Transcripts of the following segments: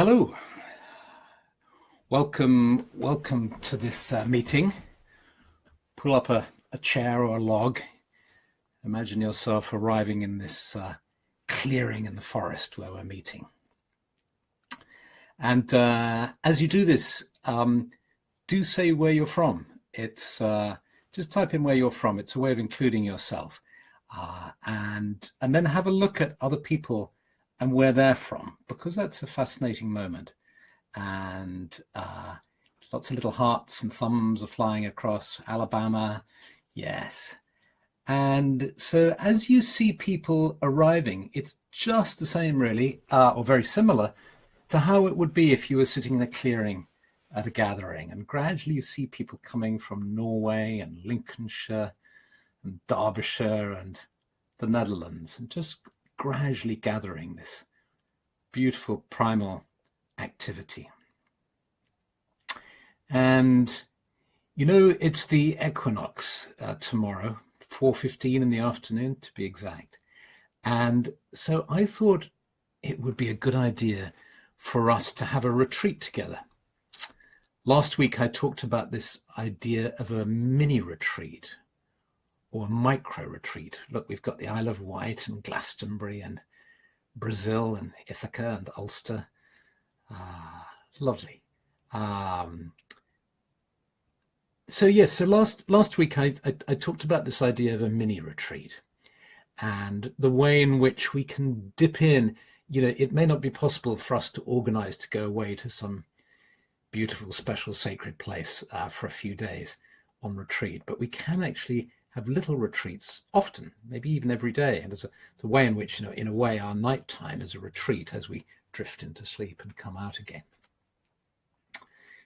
Hello, welcome to this meeting. Pull up a chair or a log. Imagine yourself arriving in this clearing in the forest where we're meeting. And as you do this, do say where you're from. It's just type in where you're from. It's a way of including yourself, and then have a look at other people and where they're from, because that's a fascinating moment. And lots of little hearts and thumbs are flying across Alabama. Yes. And so as you see people arriving, it's just the same really, or very similar to how it would be if you were sitting in a clearing at a gathering. And gradually you see people coming from Norway and Lincolnshire and Derbyshire and the Netherlands, and just gradually gathering this beautiful primal activity. And you know, it's the equinox tomorrow, 4:15 in the afternoon to be exact. And so I thought it would be a good idea for us to have a retreat together. Last week I talked about this idea of a mini retreat or a micro retreat. Look, we've got the Isle of Wight and Glastonbury and Brazil and Ithaca and Ulster. Lovely. So yes, so last week I talked about this idea of a mini retreat and the way in which we can dip in. You know, it may not be possible for us to organize to go away to some beautiful, special, sacred place for a few days on retreat, but we can actually have little retreats often, maybe even every day. And there's a way in which, you know, in a way, our nighttime is a retreat as we drift into sleep and come out again.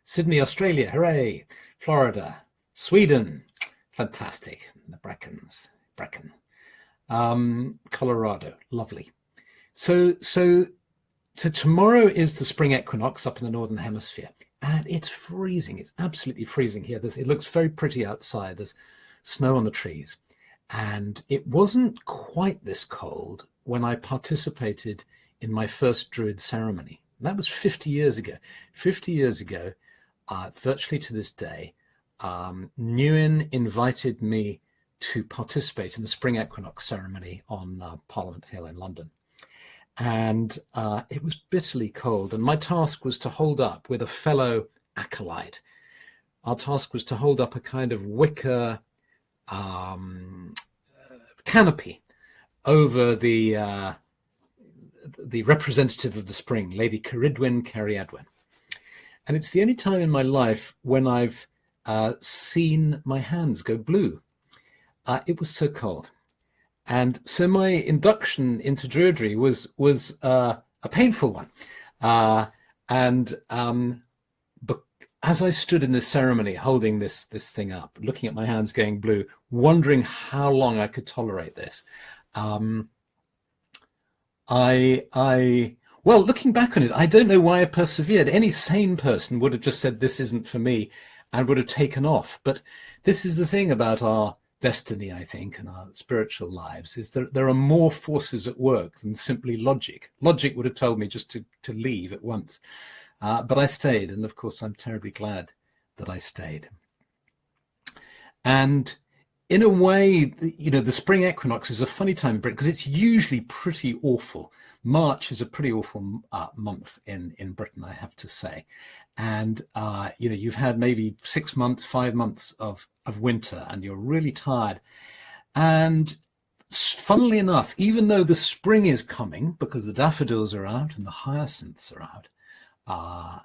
Sydney, Australia, hooray! Florida, Sweden, fantastic. The Brecken. Colorado, lovely. So tomorrow is the spring equinox up in the Northern Hemisphere, and it's freezing. It's absolutely freezing here. It looks very pretty outside. There's snow on the trees. And it wasn't quite this cold when I participated in my first Druid ceremony. And that was 50 years ago. 50 years ago, virtually to this day, Nguyen invited me to participate in the spring equinox ceremony on Parliament Hill in London. And it was bitterly cold. And my task was to hold up with a fellow acolyte. Our task was to hold up a kind of wicker canopy over the representative of the spring, Lady Ceridwen Cariadwen. And it's the only time in my life when I've seen my hands go blue. It was so cold. And so my induction into Druidry was a painful one. But as I stood in this ceremony holding this thing up, looking at my hands going blue, wondering how long I could tolerate this, well, looking back on it, I don't know why I persevered. Any sane person would have just said, this isn't for me, and would have taken off. But this is the thing about our destiny, I think, and our spiritual lives, is that there are more forces at work than simply logic. Logic would have told me just to leave at once. But I stayed, and of course I'm terribly glad that I stayed. And in a way, you know, the spring equinox is a funny time in Britain because it's usually pretty awful. March is a pretty awful month in Britain, I have to say. And, you know, you've had maybe 6 months, 5 months of winter, and you're really tired. And funnily enough, even though the spring is coming because the daffodils are out and the hyacinths are out,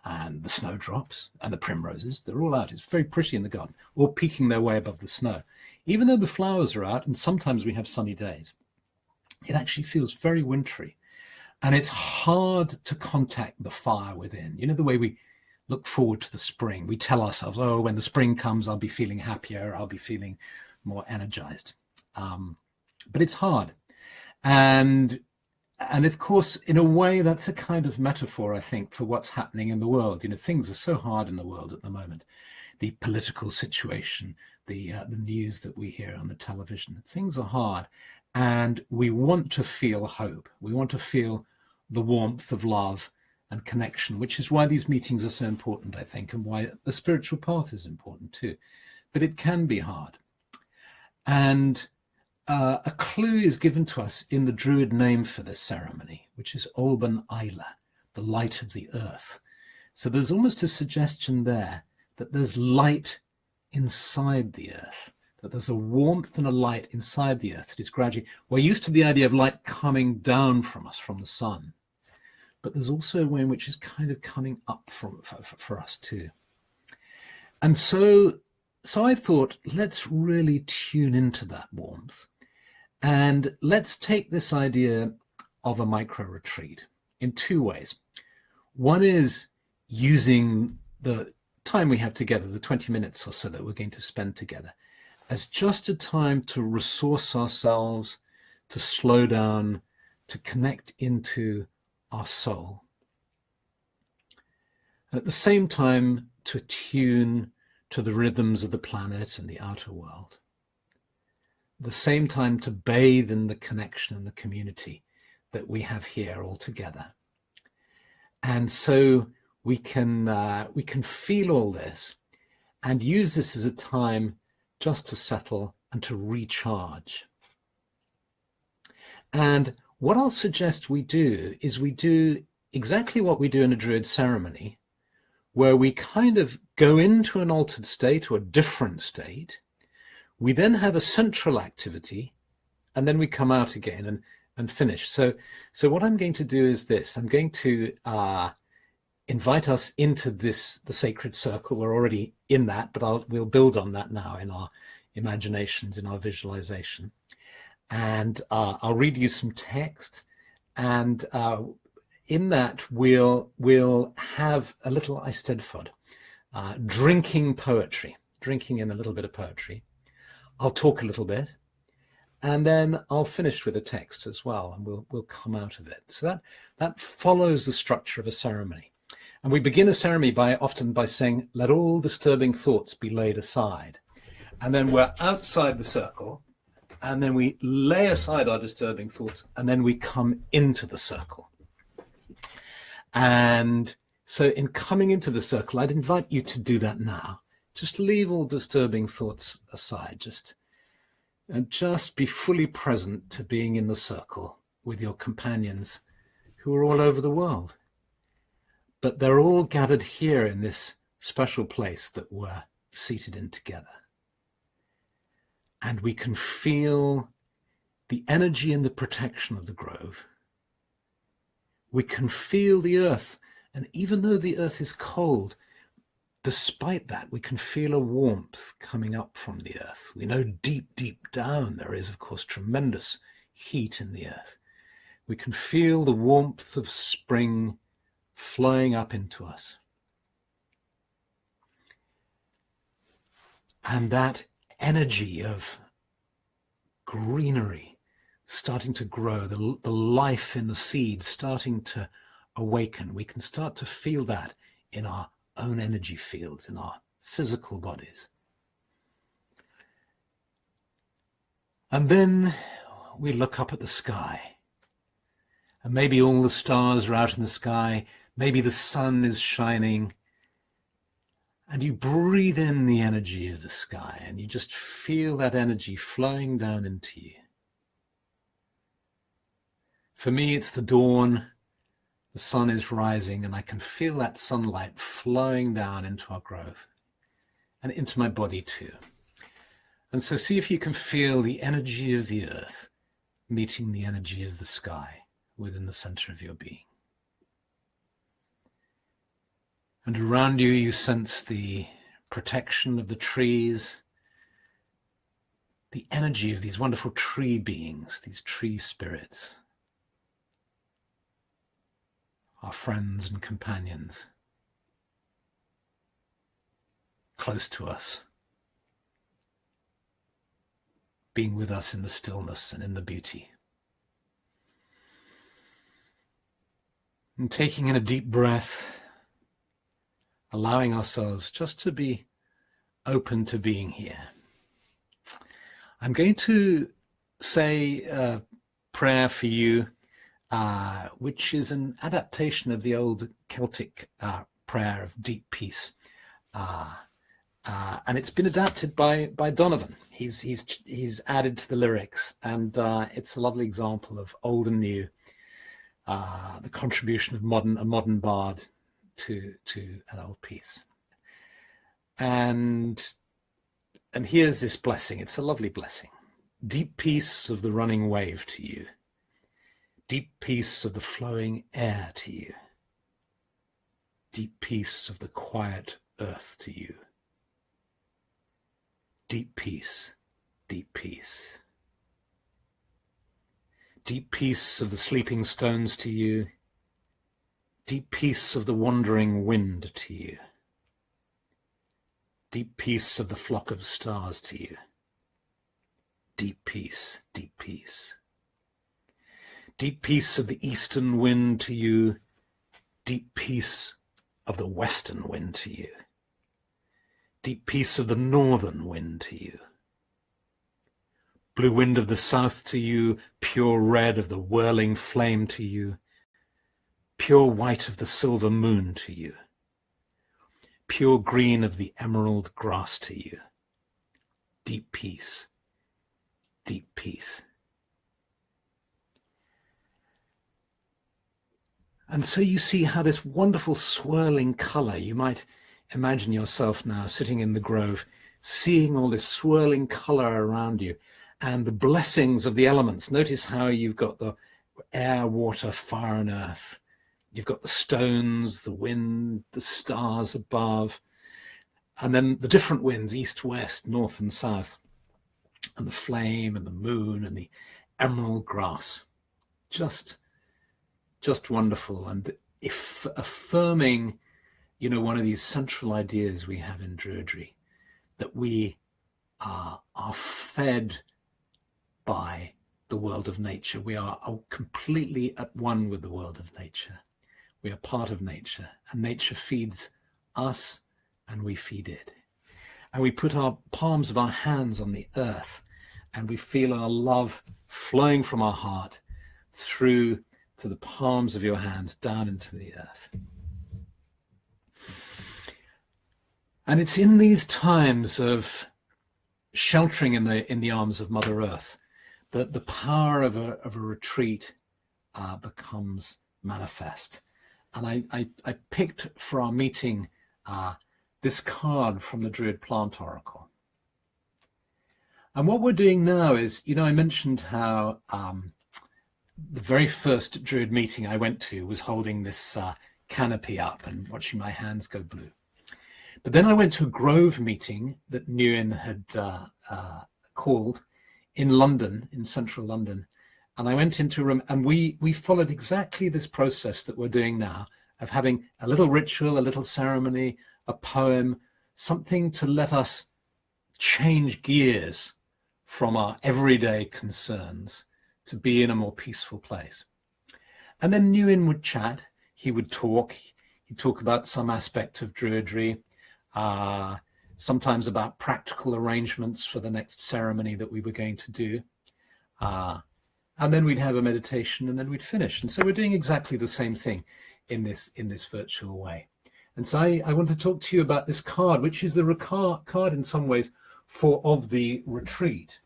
and the snowdrops and the primroses, they're all out. It's very pretty in the garden, all peeking their way above the snow. Even though the flowers are out, and sometimes we have sunny days, it actually feels very wintry. And it's hard to contact the fire within. You know, the way we look forward to the spring. We tell ourselves, oh, when the spring comes, I'll be feeling happier. I'll be feeling more energized. But it's hard. And of course, in a way, that's a kind of metaphor, I think, for what's happening in the world. You know, things are so hard in the world at the moment. The political situation, the news that we hear on the television, things are hard. And we want to feel hope. We want to feel the warmth of love and connection, which is why these meetings are so important, I think, and why the spiritual path is important too. But it can be hard. And a clue is given to us in the Druid name for this ceremony, which is Olban Isla, the light of the earth. So there's almost a suggestion there that there's light inside the earth, that there's a warmth and a light inside the earth that is gradually, we're used to the idea of light coming down from us, from the sun, but there's also a way in which it's kind of coming up for us too. And so I thought, let's really tune into that warmth. And let's take this idea of a micro retreat in two ways. One is using the time we have together, the 20 minutes or so that we're going to spend together, as just a time to resource ourselves, to slow down, to connect into our soul. At the same time, to attune to the rhythms of the planet and the outer world. At the same time, to bathe in the connection and the community that we have here all together. And so we can feel all this and use this as a time just to settle and to recharge. And what I'll suggest we do is we do exactly what we do in a Druid ceremony, where we kind of go into an altered state or a different state. We then have a central activity, and then we come out again and finish. So what I'm going to do is this. I'm going to invite us into the sacred circle. We're already in that, but we'll build on that now in our imaginations, in our visualization. And I'll read you some text, and in that we'll have a little Eisteddfod, drinking poetry, drinking in a little bit of poetry. I'll talk a little bit, and then I'll finish with a text as well, and we'll come out of it. So that follows the structure of a ceremony. And we begin a ceremony often by saying, let all disturbing thoughts be laid aside. And then we're outside the circle, and then we lay aside our disturbing thoughts, and then we come into the circle. And so in coming into the circle, I'd invite you to do that now. Just leave all disturbing thoughts aside, and just be fully present to being in the circle with your companions who are all over the world. But they're all gathered here in this special place that we're seated in together. And we can feel the energy and the protection of the grove. We can feel the earth, and even though the earth is cold, despite that, we can feel a warmth coming up from the earth. We know deep, deep down there is, of course, tremendous heat in the earth. We can feel the warmth of spring flowing up into us. And that energy of greenery starting to grow, the life in the seeds starting to awaken. We can start to feel that in our own energy fields, in our physical bodies. And then we look up at the sky, and maybe all the stars are out in the sky, maybe the sun is shining, and you breathe in the energy of the sky, and you just feel that energy flowing down into you. For me, it's the dawn. The sun is rising, and I can feel that sunlight flowing down into our grove and into my body too. And so see if you can feel the energy of the earth meeting the energy of the sky within the center of your being. And around you, you sense the protection of the trees, the energy of these wonderful tree beings, these tree spirits, our friends and companions, close to us, being with us in the stillness and in the beauty. And taking in a deep breath, allowing ourselves just to be open to being here. I'm going to say a prayer for you which is an adaptation of the old Celtic prayer of deep peace. And it's been adapted by Donovan. He's added to the lyrics, and it's a lovely example of old and new, the contribution of a modern bard to an old piece. And here's this blessing. It's a lovely blessing. Deep peace of the running wave to you. Deep peace of the flowing air to you. Deep peace of the quiet earth to you. Deep peace, deep peace. Deep peace of the sleeping stones to you. Deep peace of the wandering wind to you. Deep peace of the flock of stars to you. Deep peace, deep peace. Deep peace of the eastern wind to you. Deep peace of the western wind to you. Deep peace of the northern wind to you. Blue wind of the south to you, pure red of the whirling flame to you, pure white of the silver moon to you, pure green of the emerald grass to you. Deep peace, deep peace. And so you see how this wonderful swirling color, you might imagine yourself now sitting in the grove, seeing all this swirling color around you and the blessings of the elements. Notice how you've got the air, water, fire, and earth. You've got the stones, the wind, the stars above, and then the different winds, east, west, north, and south, and the flame and the moon and the emerald grass. Just wonderful. And if affirming, one of these central ideas we have in Druidry, that we are fed by the world of nature. We are completely at one with the world of nature. We are part of nature, and nature feeds us and we feed it. And we put our palms of our hands on the earth, and we feel our love flowing from our heart through to the palms of your hands down into the earth. And it's in these times of sheltering in the arms of Mother Earth that the power of a retreat becomes manifest. And I picked for our meeting this card from the Druid Plant Oracle. And what we're doing now is, I mentioned how the very first Druid meeting I went to was holding this canopy up and watching my hands go blue. But then I went to a Grove meeting that Nguyen had called in London, in central London. And I went into a room, and we followed exactly this process that we're doing now, of having a little ritual, a little ceremony, a poem, something to let us change gears from our everyday concerns to be in a more peaceful place. And then Nguyen would chat, he would talk, he'd talk about some aspect of Druidry, sometimes about practical arrangements for the next ceremony that we were going to do. And then we'd have a meditation, and then we'd finish. And so we're doing exactly the same thing in this virtual way. And so I want to talk to you about this card, which is the card in some ways of the retreat.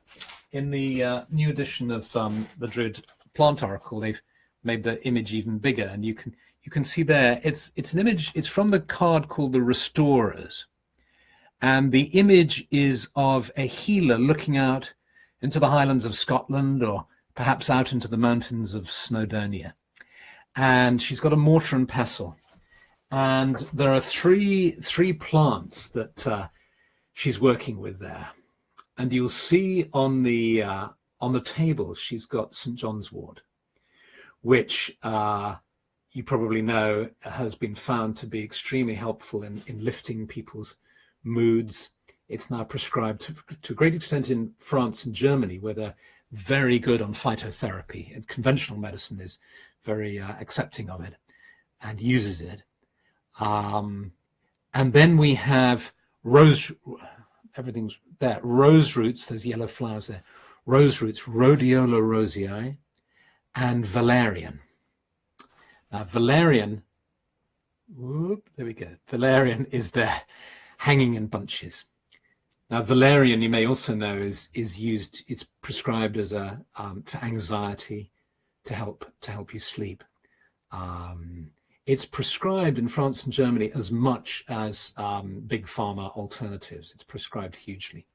In the new edition of the Druid Plant Oracle, they've made the image even bigger, and you can see there, it's an image, it's from the card called the Restorers. And the image is of a healer looking out into the highlands of Scotland, or perhaps out into the mountains of Snowdonia. And she's got a mortar and pestle. And there are three plants that she's working with there. And you'll see on the table, she's got St. John's wort, which you probably know has been found to be extremely helpful in lifting people's moods. It's now prescribed to a great extent in France and Germany, where they're very good on phytotherapy, and conventional medicine is very accepting of it and uses it. And then we have rose roots, there's yellow flowers there, rose roots, Rhodiola rosei, and valerian. Valerian, there we go. Valerian is there, hanging in bunches. Now, valerian, you may also know, is used. It's prescribed as a for anxiety, to help you sleep. It's prescribed in France and Germany as much as big pharma alternatives. It's prescribed hugely.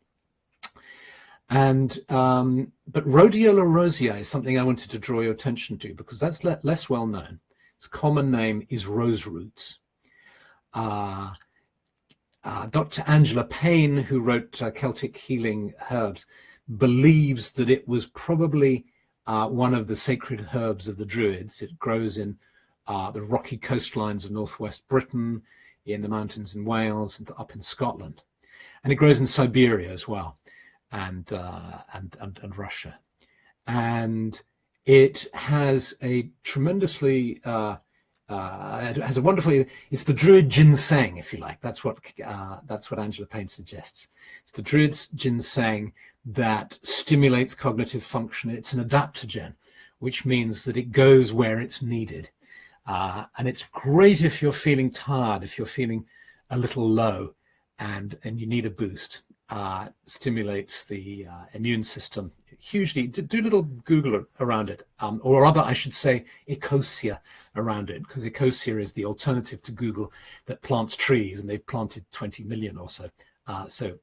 And but rhodiola rosei is something I wanted to draw your attention to, because that's less well known. Its common name is rose roots. Dr. Angela Payne, who wrote Celtic Healing Herbs, believes that it was probably one of the sacred herbs of the Druids. It grows in the rocky coastlines of northwest Britain, in the mountains in Wales, and up in Scotland. And it grows in Siberia as well, and Russia. And it has a tremendously it has a wonderfully, it's the Druid ginseng, if you like. That's what Angela Payne suggests. It's the Druid's ginseng that stimulates cognitive function. It's an adaptogen, which means that it goes where it's needed. And it's great if you're feeling tired, if you're feeling a little low and you need a boost. Stimulates the immune system hugely. Do a little Google around it, or rather I should say Ecosia around it, because Ecosia is the alternative to Google that plants trees, and they've planted 20 million or so. So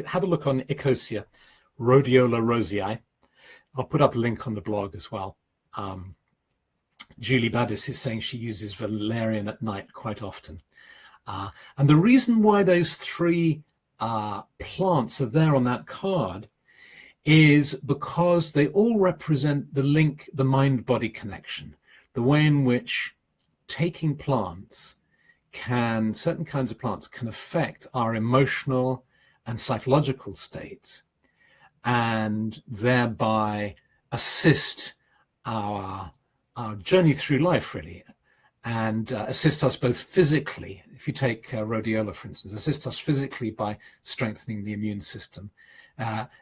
have a look on Ecosia, rhodiola rosei. I'll put up a link on the blog as well. Julie Babis is saying she uses valerian at night quite often. And the reason why those three plants are there on that card is because they all represent the link, the mind-body connection, the way in which taking plants certain kinds of plants can affect our emotional and psychological states, and thereby assist our journey through life, really, and assist us both physically. If you take rhodiola, for instance, assist us physically by strengthening the immune system,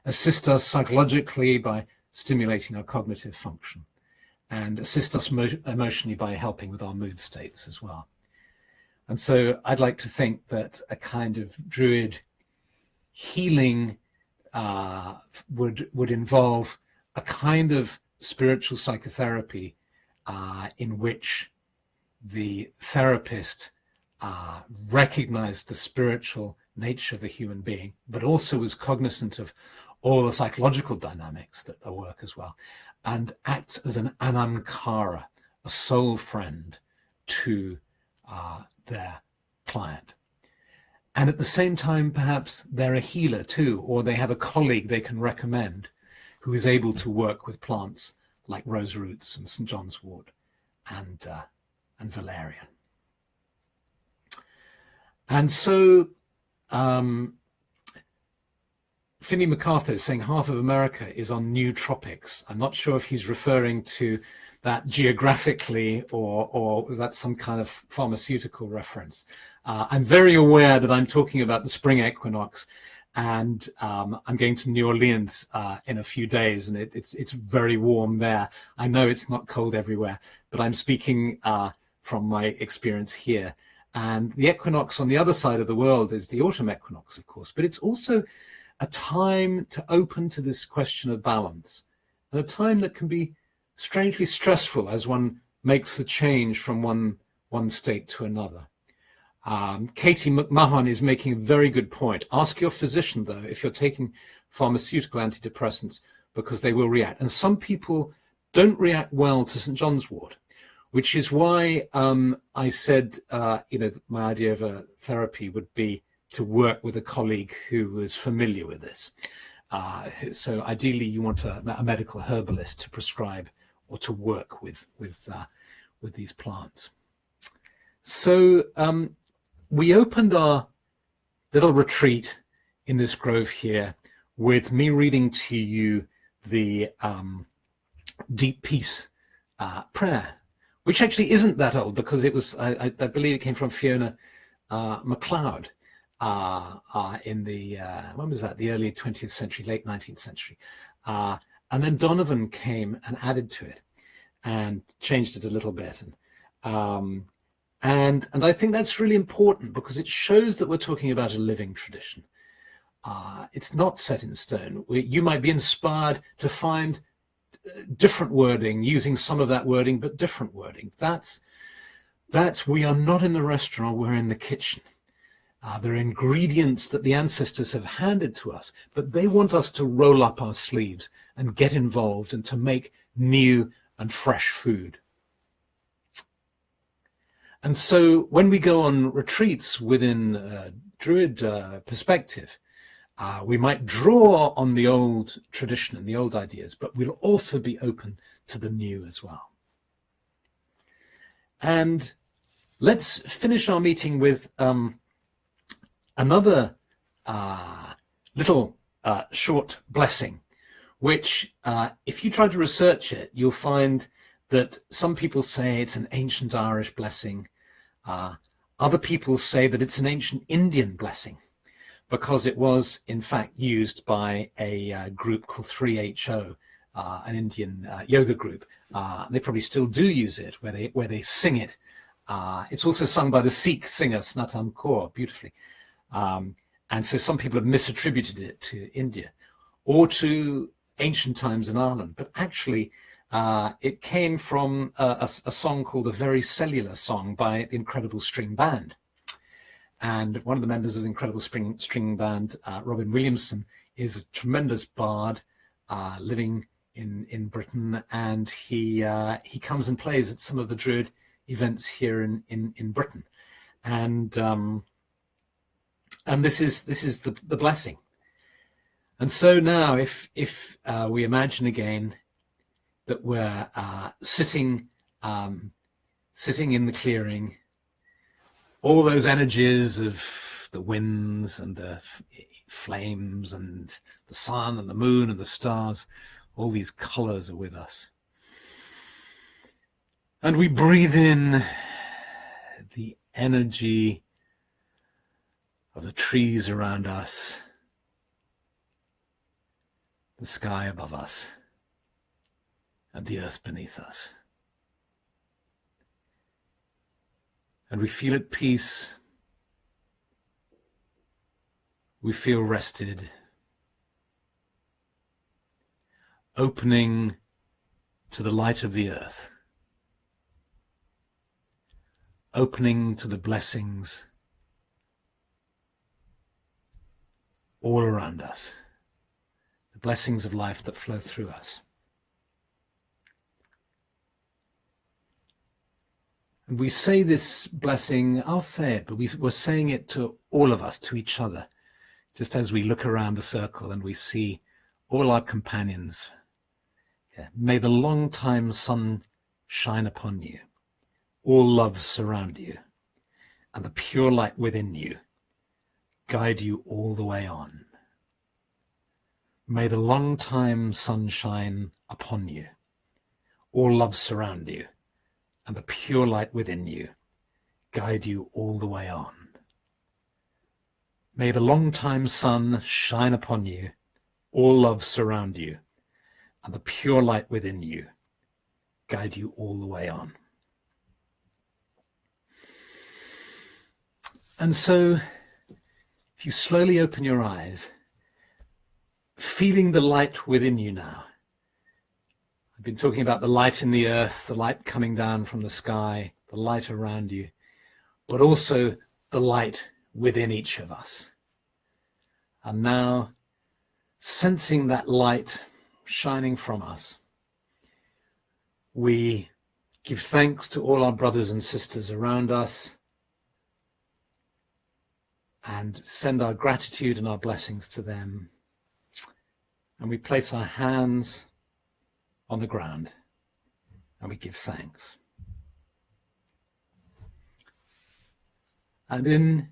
assist us psychologically by stimulating our cognitive function, and assist us emotionally by helping with our mood states as well. And so I'd like to think that a kind of Druid healing would involve a kind of spiritual psychotherapy in which the therapist recognized the spiritual nature of the human being, but also was cognizant of all the psychological dynamics that are work as well, and acts as an anamkara, a soul friend to their client. And at the same time, perhaps they're a healer too, or they have a colleague they can recommend who is able to work with plants like rose roots and St. John's wort and valerian. And so Finney MacArthur is saying half of America is on new tropics. I'm not sure if he's referring to that geographically or that's some kind of pharmaceutical reference. I'm very aware that I'm talking about the spring equinox, and I'm going to New Orleans in a few days, and it's very warm there. I know it's not cold everywhere, but I'm speaking from my experience here. And the equinox on the other side of the world is the autumn equinox, of course, but it's also a time to open to this question of balance, and a time that can be strangely stressful as one makes the change from one state to another. Katie McMahon is making a very good point. Ask your physician, though, if you're taking pharmaceutical antidepressants, because they will react. And some people don't react well to St. John's wort, which is why I said, my idea of a therapy would be to work with a colleague who was familiar with this. So ideally, you want a medical herbalist to prescribe or to work with these plants. So we opened our little retreat in this grove here with me reading to you the Deep Peace prayer, which actually isn't that old, because it was, I believe it came from Fiona MacLeod in the, when was that? The early 20th century, late 19th century. And then Donovan came and added to it and changed it a little bit. And I think that's really important because it shows that we're talking about a living tradition. It's not set in stone. You might be inspired to find different wording, using some of that wording, but different wording. That's we are not in the restaurant, we're in the kitchen. There are ingredients that the ancestors have handed to us, but they want us to roll up our sleeves and get involved and to make new and fresh food. And so when we go on retreats within Druid perspective, we might draw on the old tradition and the old ideas, but we'll also be open to the new as well. And let's finish our meeting with another little short blessing, which if you try to research it, you'll find that some people say it's an ancient Irish blessing. Other people say that it's an ancient Indian blessing because it was in fact used by a group called 3HO, an Indian yoga group. They probably still do use it where they sing it. It's also sung by the Sikh singer Snatan Kaur beautifully. And so some people have misattributed it to India or to ancient times in Ireland, but actually it came from a song called A Very Cellular Song by the Incredible String Band. And one of the members of the Incredible String Band, Robin Williamson, is a tremendous bard living in Britain, and he comes and plays at some of the Druid events here in Britain. And this is the blessing. And so now if we imagine again that we're sitting in the clearing, all those energies of the winds and the flames and the sun and the moon and the stars, all these colors are with us. And we breathe in the energy of the trees around us, the sky above us, and the earth beneath us. And we feel at peace, we feel rested, opening to the light of the earth, opening to the blessings all around us, the blessings of life that flow through us. And we say this blessing, I'll say it, but we're saying it to all of us, to each other, just as we look around the circle and we see all our companions. Yeah. May the long time sun shine upon you, all love surround you, and the pure light within you guide you all the way on. May the long time sun shine upon you, all love surround you, and the pure light within you guide you all the way on. May the long time sun shine upon you, all love surround you, and the pure light within you guide you all the way on. And so, if you slowly open your eyes, feeling the light within you now. I've been talking about the light in the earth, the light coming down from the sky, the light around you, but also the light within each of us. And now, sensing that light shining from us, we give thanks to all our brothers and sisters around us and send our gratitude and our blessings to them. And we place our hands on the ground and we give thanks. And in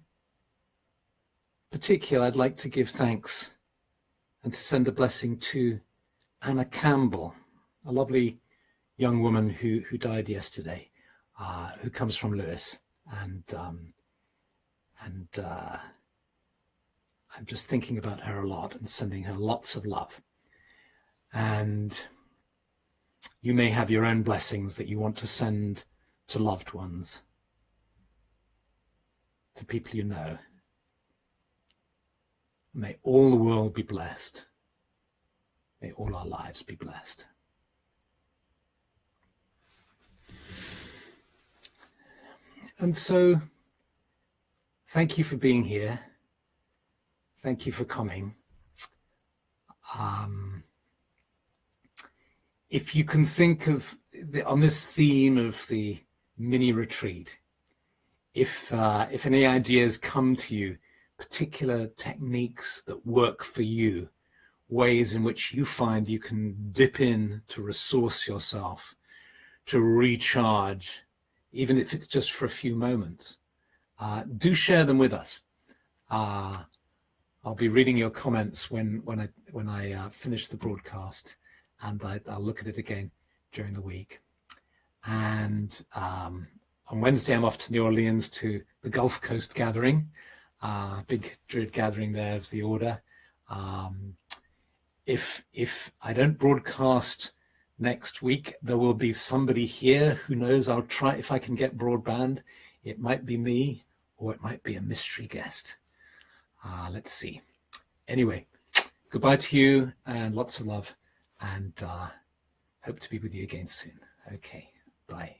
particular, I'd like to give thanks and to send a blessing to Anna Campbell, a lovely young woman who died yesterday, who comes from Lewis, and I'm just thinking about her a lot and sending her lots of love. And you may have your own blessings that you want to send to loved ones, to people you know. May all the world be blessed. May all our lives be blessed. And so, thank you for being here. Thank you for coming. If you can think of, on this theme of the mini retreat, if any ideas come to you, particular techniques that work for you, ways in which you find you can dip in to resource yourself, to recharge, even if it's just for a few moments, do share them with us. I'll be reading your comments when I finish the broadcast, and I'll look at it again during the week. And on Wednesday, I'm off to New Orleans to the Gulf Coast gathering, big Druid gathering there of the Order. If I don't broadcast next week, there will be somebody here. Who knows? I'll try if I can get broadband. It might be me, or it might be a mystery guest. Let's see. Anyway, goodbye to you, and lots of love, and hope to be with you again soon. Okay, bye.